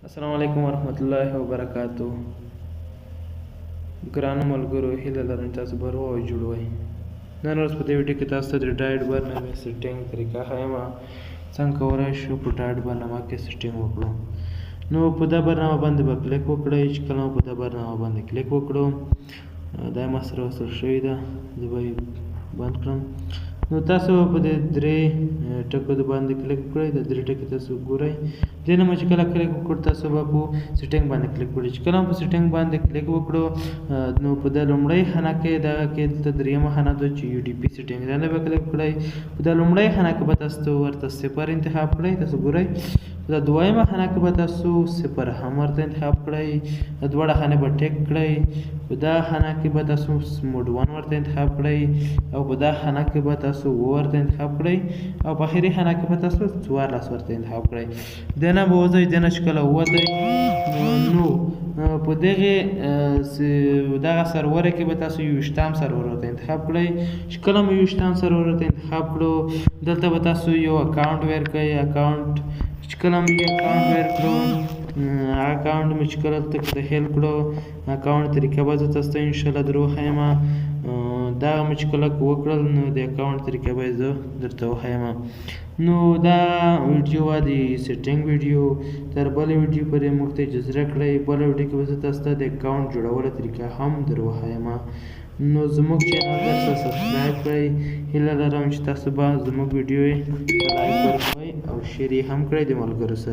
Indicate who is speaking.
Speaker 1: السلام علیکم ورحمت الله وبرکاتو. ګرانو ملګرو، هیله لرم تاسو به روغ او جوړ وئ. نن ورځ په دې ویډیو کې تاسو ته د ډایټ برنامې سیټینګ طریقه ښیم څنګه کولی شو په ډایټ برنامه کې سیټینګ وکړو. نو په دا برنامه باندې به کلیک وکړئ. چې کله مو په دا برنامه باندې کلیک وکړو دا ما سره وصل شوې ده، زه به یې بند کړم. نو تاسو په دې درې ټکو باندې کلیک کړئ. د درې ټکي تاسو ګورئ. دې نه مو چې کله کلیک وکړو تاسو به په سیټینګ باندې کلیک کړئ. چې کله په سیټینګ باندې کلیک وکړو نو په دا لومړۍ خانه کې دغه کې دلته دریمه خانه ده چې یو ډي پي سیټینګ دا نه به کلیک کړئ. په دا لومړۍ خانه کې به تاسو ورته صفر انتخاب کړئ. تاسو ګورئ په دا دویمه خانه کې به تاسو صفر هم ورته انتخاب کړئ. دا دواړه خانې به ټیک کړئ. په دا خانه کې به تاسو موډ 1 ورته انتخاب کړئ او په دا خانه کې به تاسو ورته انتخاب کړئ او په اخري خانه کې به تاسو 14 ورته انتخاب کړئ. د نه به وځئ، د نه چې کله ووځئ نو په دغه سرور کې به تاسو 21 سرور ورته انتخاب کړئ. چې کله مو 21 سرور ورته انتخاب کړو دلته به تاسو یو اکاونټ ویر کړئ. اکاونټ چې کله مو یو اکاونټ ویر کړو اکاونټ مو چې کله دلته داخل کړو اکاونټ طریقه به زه تاسو ته انشاءالله در وښیم. دغه مو چې کله وکړل نو د اکاونټ طریقه به زه درته وښیم. نو دا ویډیو وه د سیټینګ ویډیو. تر بله ویډیو پورې موږ ته اجازه راکړئ. بله ویډیو کې به زه تاسو ته د اکاونټ جوړولو طریقه هم در وښیم. نو زموږ چینل درته سبسکرایب کړئ. هیله لرم چې تاسو به زموږ ویډیو لایک ورکړئ او شیر یې هم کړئ د ملګرو سره.